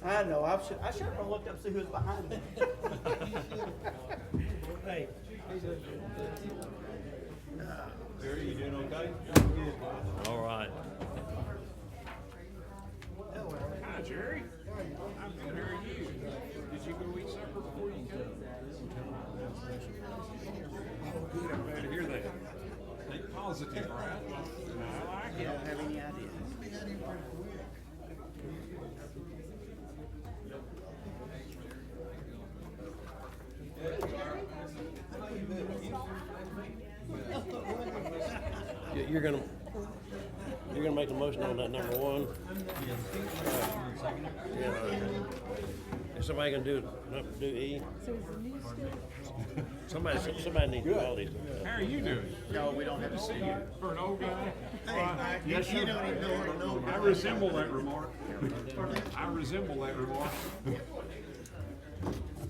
I know, I should have looked up and see who was behind me. Hey. Jerry, you doing okay? All right. Hi, Jerry. I'm good. How are you? Did you go eat supper before you came? Oh, good. I'm glad to hear that. Think positive, right? I like You it. don't have any idea. You're gonna make the motion on that number one? Yeah. Is somebody gonna do E? Somebody needs to do all these. How are you doing? No, we don't have to see you. For an old guy? Hey, Yes, you sir. don't even know what an old guy I is. resemble that remark. I resemble that remark.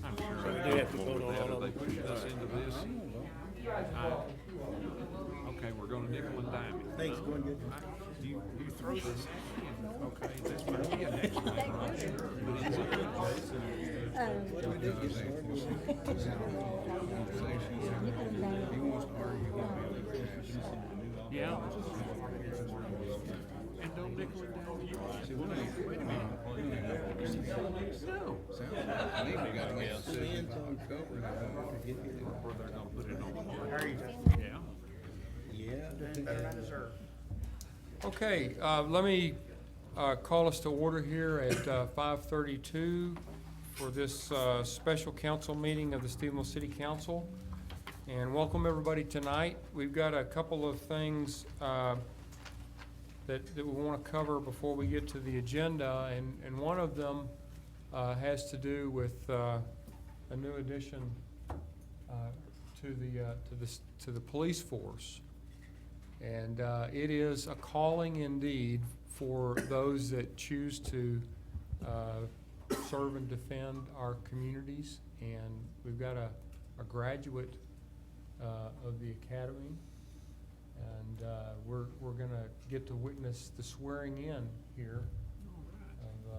I'm sure. So we do have to vote on all of They them. push us into this. Okay, we're gonna nickel and dime it. Thanks, going good. You throw this in, okay, this might be a next one, I'm not sure, but it's yeah. And don't nickel and dime you. Wait a minute. No. Or they're gonna put it on the market. How are you? Yeah. Doing better than I deserve. Okay, let me call us to order here at 5:32 for this special council meeting of the Stephenville City Council. And welcome everybody tonight. We've got a couple of things that we want to cover before we get to the agenda, and one of them has to do with a new addition to the police force. And it is a calling indeed for those that choose to serve and defend our communities. And we've got a graduate of the academy, and we're gonna get to witness the swearing in here of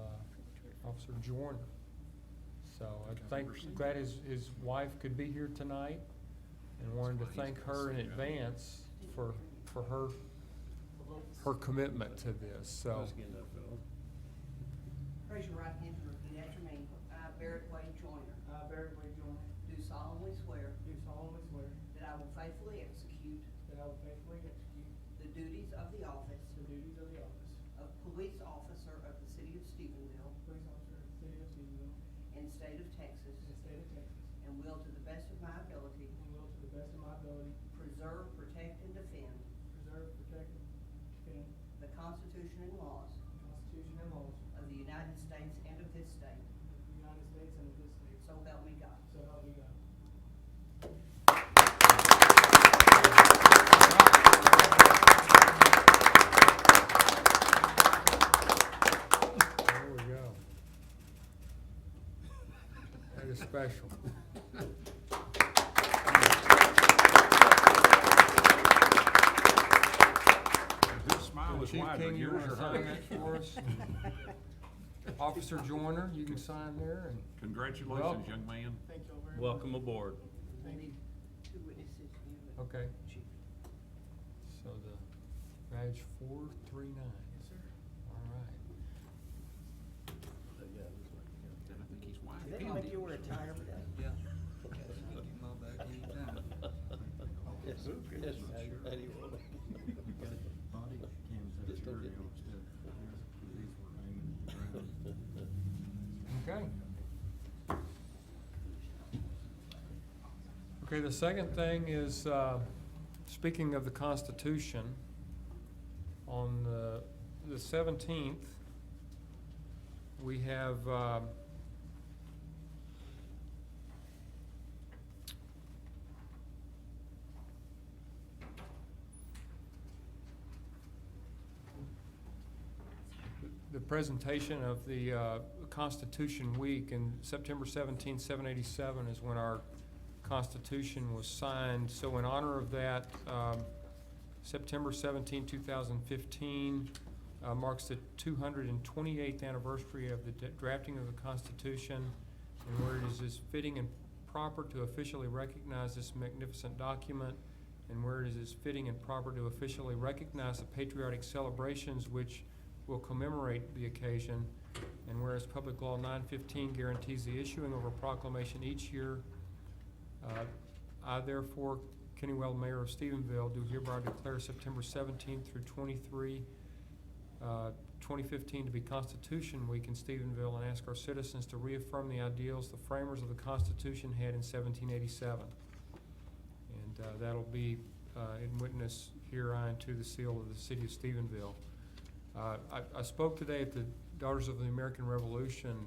Officer Joyner. So glad his wife could be here tonight, and wanted to thank her in advance for her commitment to this, so. Raise your right hand and repeat after me. I, Barrett Wade Joyner, I, Barrett Wade Joyner, do solemnly swear do solemnly swear that I will faithfully execute that I will faithfully execute the duties of the office the duties of the office of police officer of the city of Stephenville police officer of the city of Stephenville in the state of Texas, in the state of Texas, and will to the best of my ability and will to the best of my ability preserve, protect, and defend preserve, protect, and defend the Constitution and laws the Constitution and laws of the United States and of this state. of the United States and of this state. So help me God. So help me God. There we go. That is special. This smile is Chief wider, King, you yours want or to sign hers? that for us? Officer Joyner, you can sign there, and Congratulations, Welcome. young man. Thank y'all very much. Welcome aboard. We need two witnesses, you and okay. Chief. So the badge 439. Yes, sir. All right. I think he's white. Do they make you wear a tie every day? Yes, yes, how do you want it? Just don't get- Okay. Okay, the second thing is, speaking of the Constitution, on the 17th, we have the presentation of the Constitution Week, and September 17, 787 is when our Constitution was signed. So in honor of that, September 17, 2015, marks the 228th anniversary of the drafting of the Constitution, and where it is fitting and proper to officially recognize this magnificent document, and where it is fitting and proper to officially recognize the patriotic celebrations which will commemorate the occasion, and whereas Public Law 915 guarantees the issuing of a proclamation each year, I therefore, Kenny Well, Mayor of Stephenville, do hereby declare September 17th through 2015 to be Constitution Week in Stephenville, and ask our citizens to reaffirm the ideals the framers of the Constitution had in 1787. And that'll be in witness herein to the seal of the city of Stephenville. I spoke today at the Daughters of the American Revolution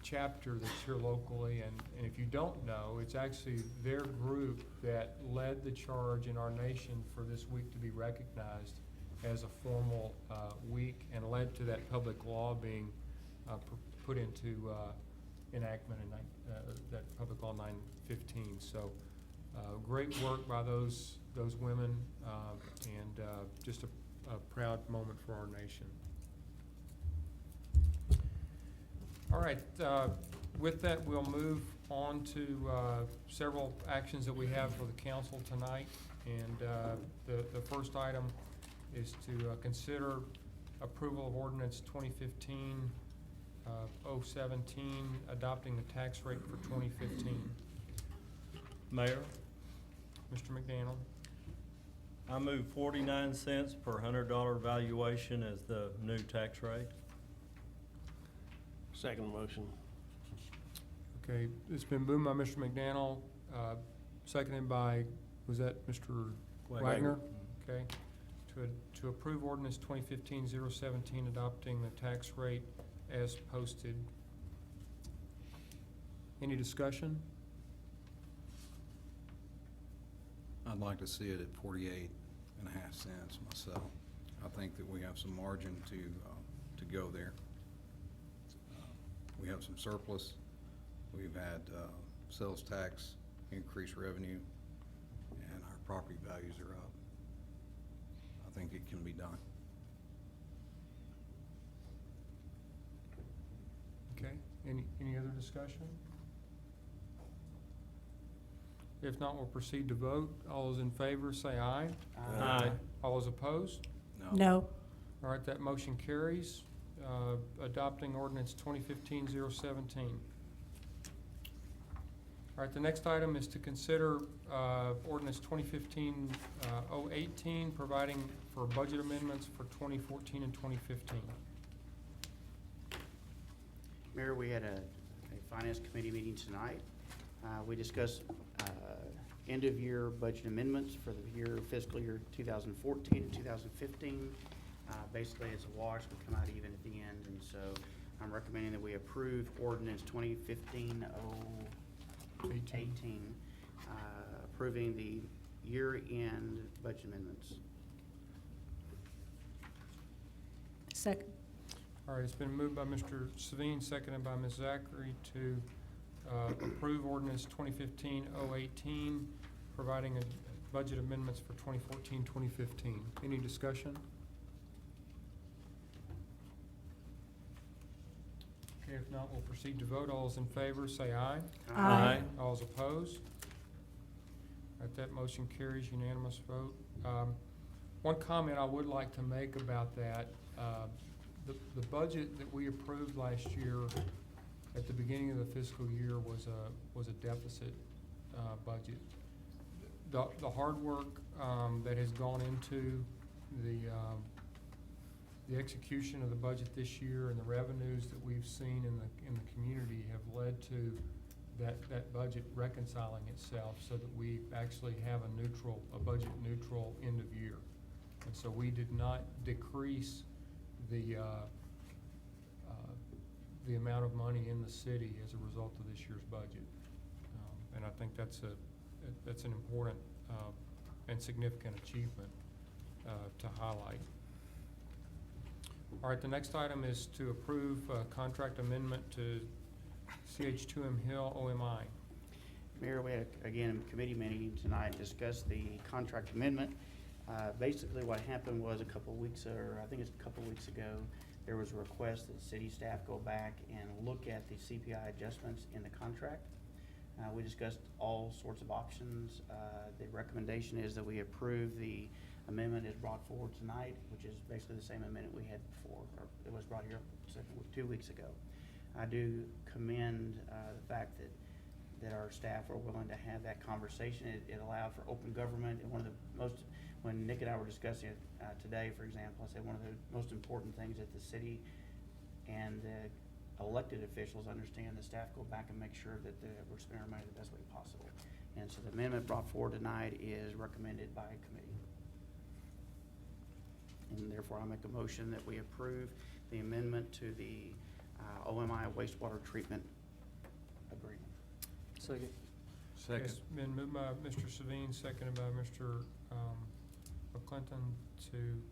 chapter that's here locally, and if you don't know, it's actually their group that led the charge in our nation for this week to be recognized as a formal week, and led to that public law being put into enactment in that Public Law 915. So great work by those women, and just a proud moment for our nation. All right, with that, we'll move on to several actions that we have for the council tonight. And the first item is to consider approval of ordinance 2015-017, adopting the tax rate for 2015. Mayor, Mr. McDaniel. I move 49 cents per $100 valuation as the new tax rate. Second motion. Okay, it's been moved by Mr. McDaniel, seconded by, was that Mr. Wagner? Okay, to approve ordinance 2015-017, adopting the tax rate as posted. Any discussion? I'd like to see it at 48.5 cents myself. I think that we have some margin to go there. We have some surplus. We've had sales tax, increased revenue, and our property values are up. I think it can be done. Okay, any other discussion? If not, we'll proceed to vote. All those in favor say aye. Aye. All those opposed? No. All right, that motion carries. Adopting ordinance 2015-017. All right, the next item is to consider ordinance 2015-018, providing for budget amendments for 2014 and 2015. Mayor, we had a finance committee meeting tonight. We discussed end-of-year budget amendments for the fiscal year 2014 and 2015. Basically, it's a wash. We come out even at the end, and so I'm recommending that we approve ordinance 2015-018, approving the year-end budget amendments. Second. All right, it's been moved by Mr. Savine, seconded by Ms. Zachary to approve ordinance 2015-018, providing budget amendments for 2014-2015. Any discussion? Okay, if not, we'll proceed to vote. All those in favor say aye. Aye. All those opposed? All right, that motion carries, unanimous vote. One comment I would like to make about that, the budget that we approved last year at the beginning of the fiscal year was a deficit budget. The hard work that has gone into the execution of the budget this year and the revenues that we've seen in the community have led to that budget reconciling itself so that we actually have a budget neutral end of year. And so we did not decrease the amount of money in the city as a result of this year's budget. And I think that's an important and significant achievement to highlight. All right, the next item is to approve contract amendment to CH2M Hill OMI. Mayor, we had, again, a committee meeting tonight, discussed the contract amendment. Basically, what happened was I think it's a couple weeks ago, there was a request that city staff go back and look at the CPI adjustments in the contract. We discussed all sorts of options. The recommendation is that we approve the amendment as brought forward tonight, which is basically the same amendment we had before, or it was brought here 2 weeks ago. I do commend the fact that our staff are willing to have that conversation. It allowed for open government, and when Nick and I were discussing it today, for example, I said one of the most important things that the city and the elected officials understand, the staff go back and make sure that we're spending our money the best way possible. And so the amendment brought forward tonight is recommended by committee. And therefore, I make a motion that we approve the amendment to the OMI wastewater treatment agreement. Second. It's been moved by Mr. Savine, seconded by Mr. McClinton to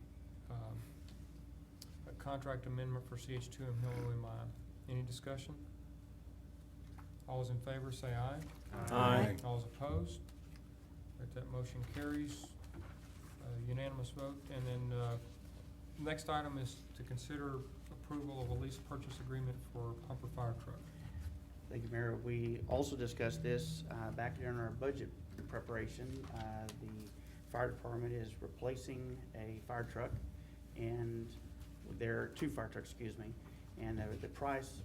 a contract amendment for CH2M Hill OMI. Any discussion? All those in favor say aye. Aye. All those opposed? That motion carries, unanimous vote. And then next item is to consider approval of a lease purchase agreement for pumper fire truck. Thank you, Mayor. We also discussed this back during our budget preparation. The fire department is replacing a fire truck, and there are 2 fire trucks, excuse me. And the price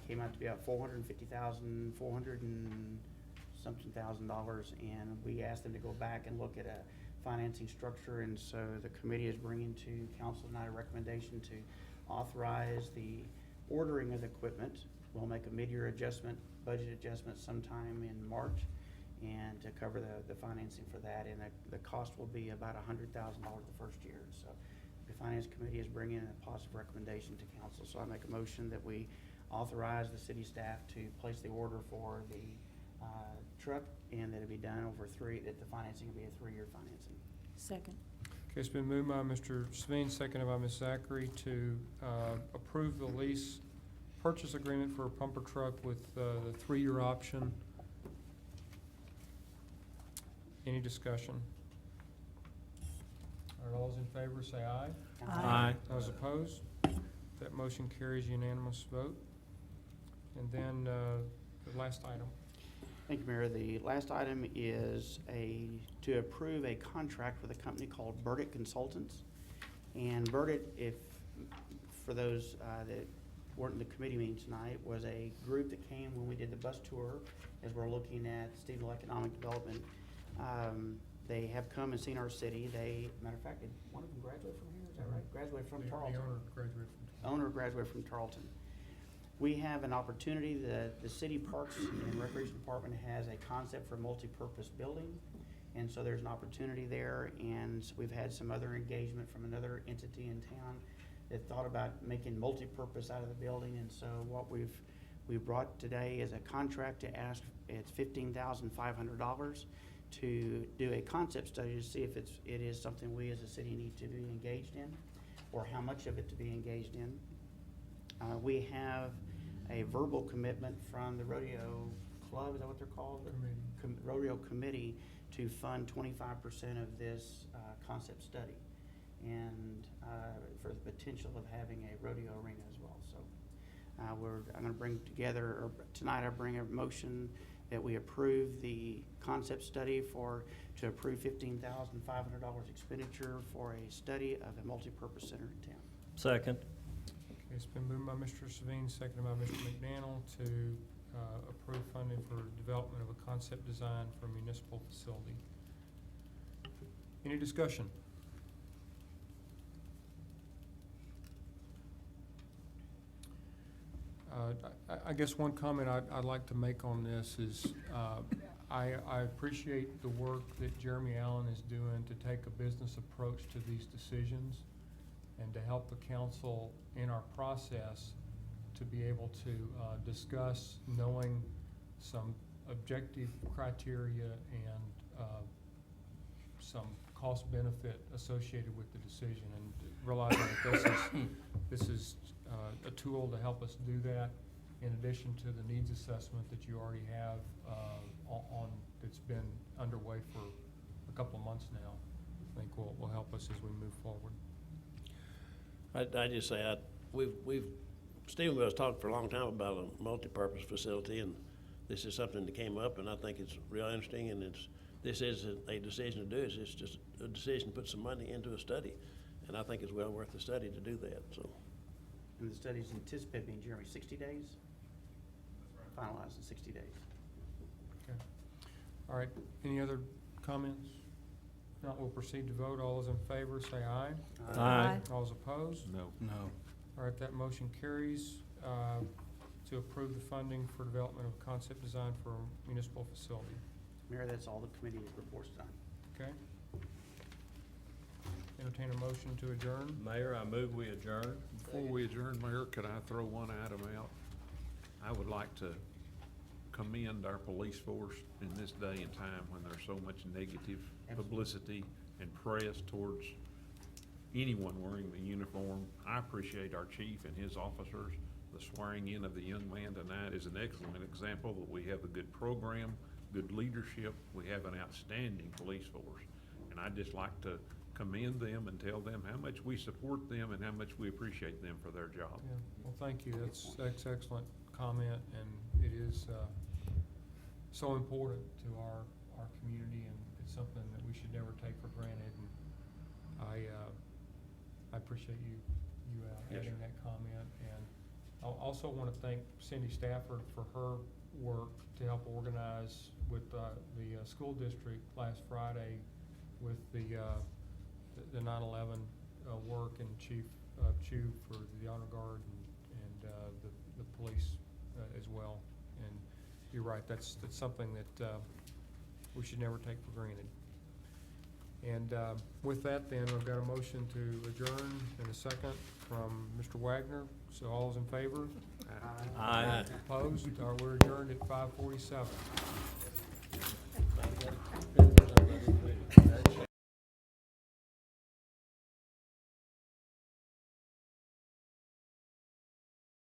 came out to be about $450,000, $400 and something thousand dollars. And we asked them to go back and look at a financing structure. And so the committee is bringing to council tonight a recommendation to authorize the ordering of the equipment. We'll make a mid-year adjustment, budget adjustment sometime in March, and to cover the financing for that. And the cost will be about $100,000 the first year. So the finance committee is bringing in a positive recommendation to council. So I make a motion that we authorize the city staff to place the order for the truck, and that it be done over that the financing will be a 3-year financing. Second. Okay, it's been moved by Mr. Savine, seconded by Ms. Zachary to approve the lease purchase agreement for a pumper truck with the 3-year option. Any discussion? All right, all those in favor say aye. Aye. Those opposed? That motion carries unanimous vote. And then the last item. Thank you, Mayor. The last item is to approve a contract with a company called Burdick Consultants. And Burdick, for those that weren't in the committee meeting tonight, was a group that came when we did the bus tour, as we're looking at Stevensville Economic Development. They have come and seen our city. Matter of fact, did one of them graduate from here? Is that right? Graduated from Tarleton. The owner graduated from Owner graduated from Tarleton. We have an opportunity that the City Parks and Recreation Department has a concept for multi-purpose building. And so there's an opportunity there, and we've had some other engagement from another entity in town that thought about making multi-purpose out of the building. And so what we've brought today is a contract to ask, it's $15,500 to do a concept study to see if it is something we as a city need to be engaged in, or how much of it to be engaged in. We have a verbal commitment from the Rodeo Club, is that what they're called? Rodeo Committee, to fund 25% of this concept study, and for the potential of having a rodeo arena as well. So I'm going to bring together, or tonight I bring a motion that we approve the concept study to approve $15,500 expenditure for a study of a multi-purpose center in town. Second. Okay, it's been moved by Mr. Savine, seconded by Mr. McDaniel to approve funding for development of a concept design for a municipal facility. Any discussion? I guess one comment I'd like to make on this is I appreciate the work that Jeremy Allen is doing to take a business approach to these decisions and to help the council in our process to be able to discuss knowing some objective criteria and some cost benefit associated with the decision, and realizing that this is a tool to help us do that, in addition to the needs assessment that you already have that's been underway for a couple of months now. think will help us as we move forward. I just say, Stephenville's talked for a long time about a multi-purpose facility, and this is something that came up, and I think it's real interesting, and this is a decision to do, it's just a decision to put some money into a study, and I think it's well worth the study to do that, so. And the study's anticipated being, Jeremy, 60 days? Finalized in 60 days. Okay. All right, any other comments? If not, we'll proceed to vote. All those in favor, say aye. Aye. All those opposed? No. No. All right, that motion carries to approve the funding for development of concept design for a municipal facility. Mayor, that's all the committee reports done. Okay? Entertain a motion to adjourn. Mayor, I move we adjourn. Before we adjourn, Mayor, could I throw one item out? I would like to commend our police force in this day and time when there's so much negative publicity and press towards anyone wearing the uniform. I appreciate our chief and his officers. The swearing in of the young man tonight is an excellent example that we have a good program, good leadership. We have an outstanding police force. And I'd just like to commend them and tell them how much we support them and how much we appreciate them for their job. Yeah, well, thank you. That's excellent comment, and it is so important to our community, and it's something that we should never take for granted. And I appreciate you Yes, adding sir. that comment. And I also want to thank Cindy Stafford for her work to help organize with the school district last Friday with the 9/11 work, and Chief Chu for the Honor Guard and the police as well. And you're right, that's something that we should never take for granted. And with that, then, I've got a motion to adjourn in a second from Mr. Wagner. So all those in favor? Aye. Opposed? We're adjourned at 5:47.